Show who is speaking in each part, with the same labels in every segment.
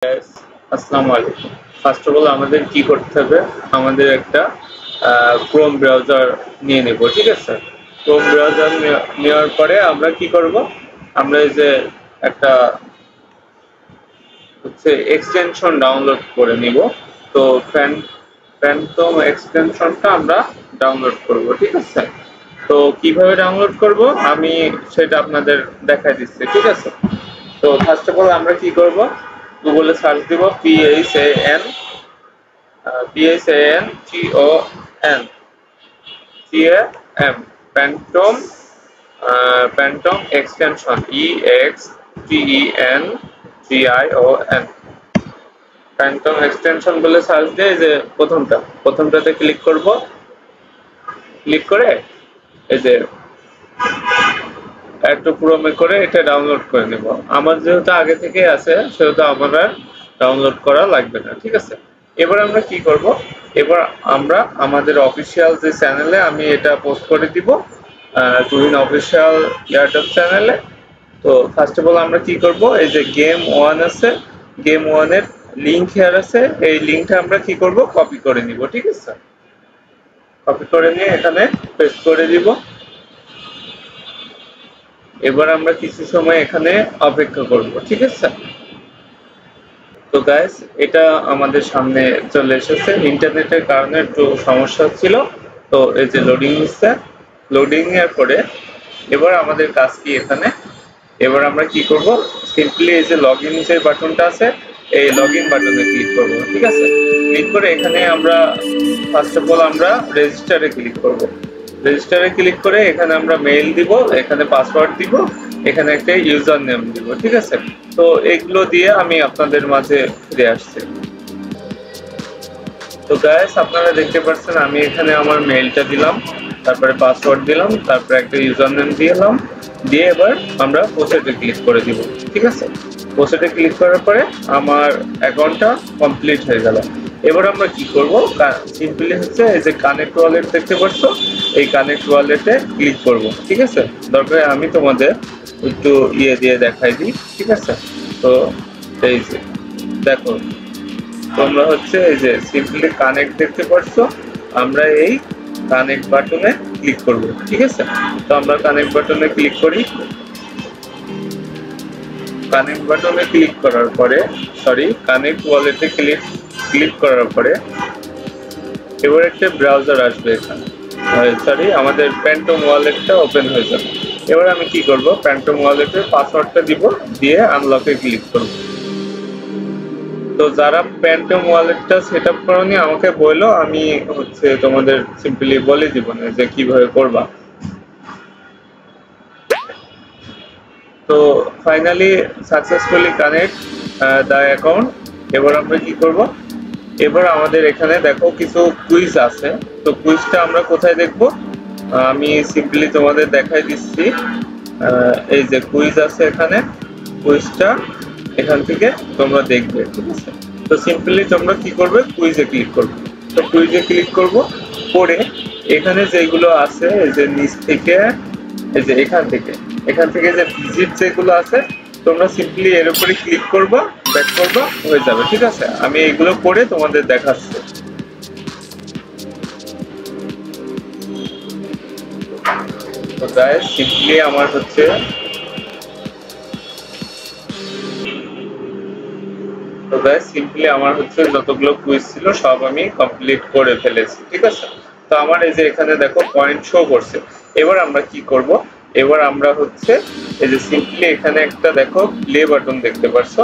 Speaker 1: Guys, আসসালামু আলাইকুম। First of all আমাদের কি করতে হবে, আমাদের একটা ক্রোম ব্রাউজার নিয়ে নেব, ঠিক আছে। ক্রোম ব্রাউজার নেওয়ার পরে আমরা কি করব, আমরা এই যে একটা হচ্ছে এক্সটেনশন ডাউনলোড করে নিব। তো ফ্যান্টম এক্সটেনশনটা আমরা ডাউনলোড করব, ঠিক আছে। তো কিভাবে ডাউনলোড করব আমি সেটা আপনাদের দেখাই দিচ্ছি, ঠিক আছে। তো ফার্স্ট অফ অল আমরা কি করব, গুগলে সার্চ দিব PHANTOM phantom extension EXTENGION phantom extension বলে সার্চ দিয়ে যে প্রথমটাতে ক্লিক করব। ক্লিক করে এই যে একটু ক্রোমে করে এটা ডাউনলোড করে নেব। আমার যেহেতু আগে থেকে আছে সেহেতু আমার আর ডাউনলোড করা লাগবে না, ঠিক আছে। এবার আমরা কি করব, এবার আমরা আমাদের অফিসিয়াল যে চ্যানেলে আমি এটা পোস্ট করে দিব, তুহিন অফিসিয়াল ইউটিউব চ্যানেলে। তো ফার্স্ট অফ অল আমরা কি করব, এই যে গেম ওয়ান আছে, গেম ওয়ানের লিঙ্ক হেয়ার আছে, এই লিঙ্কটা আমরা কি করব, কপি করে নিব, ঠিক আছে। কপি করে নিয়ে এখানে পেস্ট করে দিব। এবার আমরা কিছু সময় এখানে অপেক্ষা করব, ঠিক আছে। তো গাইস, এটা আমাদের সামনে চলে এসেছে। ইন্টারনেটের কারণে একটু সমস্যা ছিল, তো এই যে লোডিং হচ্ছে। লোডিং এর পরে এবার আমাদের কাজ কি এখানে, এবার আমরা কি করব, সিম্পলি এই যে লগইন যে বাটনটা আছে, এই লগইন বাটনে ক্লিক করব, ঠিক আছে। ক্লিক করে এখানে আমরা ফার্স্ট অফ অল আমরা রেজিস্টারে ক্লিক করব। রেজিস্টারে ক্লিক করে এখানে আমরা মেইল দিব, এখানে পাসওয়ার্ড দিব, এখানে একটা ইউজার নেম দিব, ঠিক আছে। তো এগুলো দিয়ে আমি আপনাদের মাঝে ফিরে আসছি। তো গাইস, আপনারা দেখতে পাচ্ছেন আমি এখানে আমার মেইলটা দিলাম, তারপরে পাসওয়ার্ড দিলাম, তারপরে একটা ইউজার নেম দিলাম, দিয়ে এবার আমরা প্রসেসে ক্লিক করে দিব, ঠিক আছে। প্রসেসে ক্লিক করার পরে আমার অ্যাকাউন্টটা কমপ্লিট হয়ে গেল। এবার আমরা কি করব, সিম্পলি হচ্ছে এই যে কানেক্ট ওয়ালেট দেখতে পাচ্ছ, এই কানেক্ট ওয়ালেটে ক্লিক করব, ঠিক আছে। দরকার আমি তোমাদের একটু দিয়ে দেখাই দিই, ঠিক আছে। তো এই যে দেখো, তোমরা হচ্ছে এই যে সিম্পলি কানেক্ট দেখতে পাচ্ছ, আমরা এই কানেক্ট বাটনে ক্লিক করব, ঠিক আছে। তো আমরা কানেক্ট বাটনে ক্লিক করি। কানেক্ট বাটনে ক্লিক করার পরে কানেক্ট ওয়ালেটে ক্লিক করার পরে এবার একটা ব্রাউজার আসবে এখানে, আমাদের প্যান্টম ওয়ালেটটা ওপেন হয়ে যাবে। এবার আমি কি করব, প্যান্টম ওয়ালেটের পাসওয়ার্ডটা দিব, দিয়ে আনলকে ক্লিক করব। তো যারা প্যান্টম ওয়ালেটটা সেট আপ করনি আমাকে বললো, আমি হচ্ছে তোমাদের সিম্পলি বলে দিব না যে কিভাবে করবা। তো finally successfully connect the account. এবার আমরা কি করব, এবার আমাদের এখানে দেখো কিছু কুইজ আছে। তো কুইজটা আমরা কোথায় দেখব, আমি সিম্পলি তোমাদের দেখাই দিচ্ছি। এই যে কুইজ আছে এখানে, কুইজটা এখান থেকে তোমরা দেখবে, ঠিক আছে। তো সিম্পলি তোমরা কি করবে, কুইজে ক্লিক করবে। তো কুইজে ক্লিক করব করে এখানে যেগুলো আছে, এই যে নিচ থেকে, এই যে এখান থেকে যে ভিজিট যেগুলো আছে, তোমরা সিম্পলি এর উপরে ক্লিক করবা, ব্যাক করবা, হয়ে যাবে, ঠিক আছে। আমি এগুলো করে তোমাদের দেখাচ্ছি। তো গাইস, সিম্পলি আমার হচ্ছে যতগুলো কুইজ ছিল সব আমি কমপ্লিট করে ফেলেছি, ঠিক আছে। তো আমার এই যে এখানে দেখো পয়েন্ট শো করছে। এবার আমরা কি করব, এবার আমরা হচ্ছে এই যে সিম্পলি এখানে একটা দেখো প্লে বাটন দেখতে পারছো,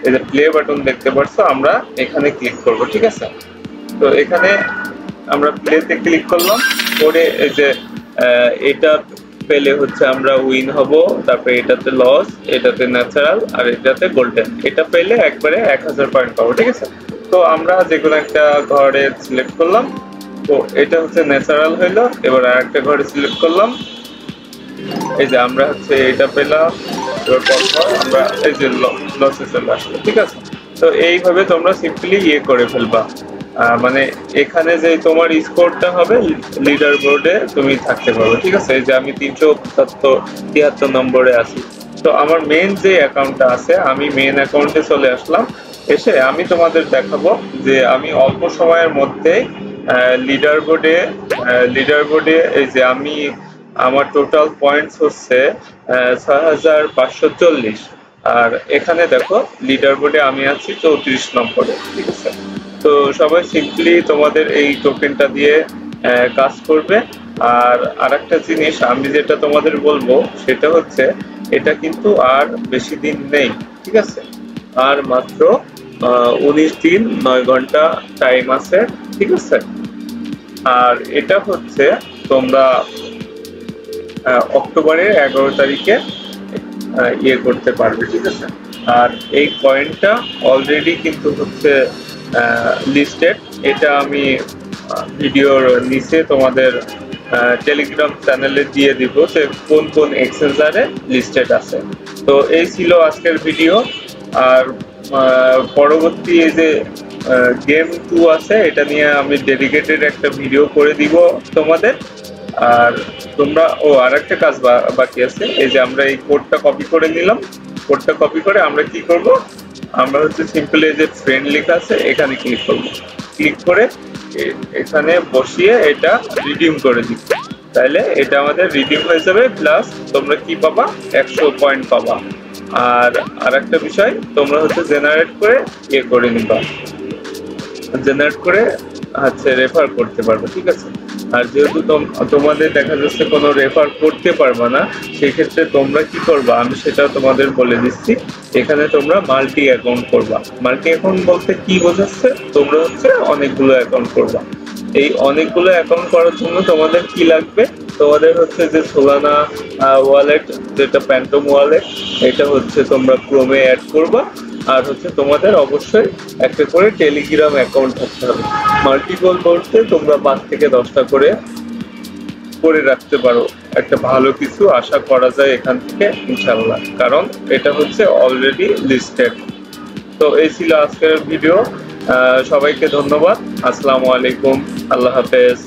Speaker 1: এই যে প্লে বাটন দেখতে পারছো, আমরা এখানে ক্লিক করব, ঠিক আছে। তো এখানে আমরা প্লেতে ক্লিক করলাম, করে এই যে এটা পেলে হচ্ছে আমরা উইন হব, তারপরে এটাতে লস, এটাতে ন্যাচারাল, আর এটাতে গোল্ডেন। এটা পেলে একবারে 1000 পয়েন্ট পাবো, ঠিক আছে। তো আমরা যে কোনো একটা ঘরে সিলেক্ট করলাম, তো এটা হচ্ছে ন্যাচারাল হইলো। এবার আরেকটা ঘরে সিলেক্ট করলাম, এই যে আমরা হচ্ছে এটা পেলাম। এবার পরপর আমরা এই যে লসে চলে আসলো, ঠিক আছে। তো এইভাবে তোমরা সিম্পলি করে ফেলবা, মানে এখানে যে তোমার স্কোরটা হবে লিডার বোর্ডে তুমি থাকতে পারবে, ঠিক আছে। এই যে আমি 373 নম্বরে আছি। তো আমার মেইন যে অ্যাকাউন্টটা আছে, আমি মেইন অ্যাকাউন্টে চলে আসলাম। এসে আমি তোমাদের দেখাবো যে আমি অল্প সময়ের মধ্যে লিডার বোর্ডে এই যে আমি আমার টোটাল পয়েন্টস হচ্ছে 6540, আর এখানে দেখো লিডার বোর্ডে আমি আছি 34 নম্বরে, ঠিক আছে। তো সবাই সিম্পলি তোমাদের এই টোকেনটা দিয়ে কাজ করবে। আর আরেকটা জিনিস আমি যেটা তোমাদের বলবো সেটা হচ্ছে এটা কিন্তু আর বেশি দিন নেই, ঠিক আছে। আর মাত্র 19 দিন 9 ঘন্টা টাইম আছে, ঠিক আছে। আর এটা হচ্ছে তোমরা অক্টোবরের 11 তারিখে ইয়ে করতে পারবে, ঠিক আছে। আর এই কয়েনটা অলরেডি কিন্তু হচ্ছে লিস্টেড, এটা আমি ভিডিওর নিচে তোমাদের টেলিগ্রাম চ্যানেলে দিয়ে দিব যে কোন কোন এক্সচেঞ্জারে লিস্টেড আছে। তো এই ছিল আজকের ভিডিও। আর পরবর্তী এই যে গেম 2 আছে এটা নিয়ে আমি ডেডিকেটেড একটা ভিডিও করে দিব তোমাদের। আর তোমরা আরেকটা কাজ বাকি আছে, এই যে আমরা এই কোডটা কপি করে নিলাম। কোডটা কপি করে আমরা কি করব, আমরা হচ্ছে সিম্পলি এই যে ফ্রেন্ড লেখা আছে এখানে ক্লিক করব। ক্লিক করে এখানে বসিয়ে এটা রিডিম করে দিব, তাহলে এটা আমাদের রিডিম হয়ে যাবে। প্লাস তোমরা কি পাবা, 100 পয়েন্ট পাবা। আর আরেকটা বিষয়, তোমরা হচ্ছে জেনারেট করে ইয়ে করে নিবা, জেনারেট করে হচ্ছে রেফার করতে পারবে, ঠিক আছে। আর যেহেতু তোমাদের দেখা যাচ্ছে কোনো রেফার করতে পারবা না, সেক্ষেত্রে তোমরা কি করবা আমি সেটাও তোমাদের বলে দিচ্ছি। এখানে তোমরা মাল্টি অ্যাকাউন্ট করবা। মাল্টি অ্যাকাউন্ট বলতে কি বোঝাচ্ছে, তোমরা হচ্ছে অনেকগুলো অ্যাকাউন্ট করবা। এই অনেকগুলো অ্যাকাউন্ট করার জন্য তোমাদের কি লাগবে, তোমাদের হচ্ছে যে সোলানা ওয়ালেট, যেটা প্যান্টম ওয়ালেট, এটা হচ্ছে তোমরা ক্রোমে অ্যাড করবা। আর হচ্ছে তোমাদের অবশ্যই একটা করে টেলিগ্রাম অ্যাকাউন্ট থাকতে হবে। মাল্টিপল বলতে তোমরা 5 থেকে 10টা করে রাখতে পারো, একটা ভালো কিছু আশা করা যায় এখান থেকে ইনশাআল্লাহ, কারণ এটা হচ্ছে অলরেডি লিস্টেড। তো এই ছিল আজকের ভিডিও। সবাইকে ধন্যবাদ। আসসালামু আলাইকুম, আল্লাহ হাফেজ।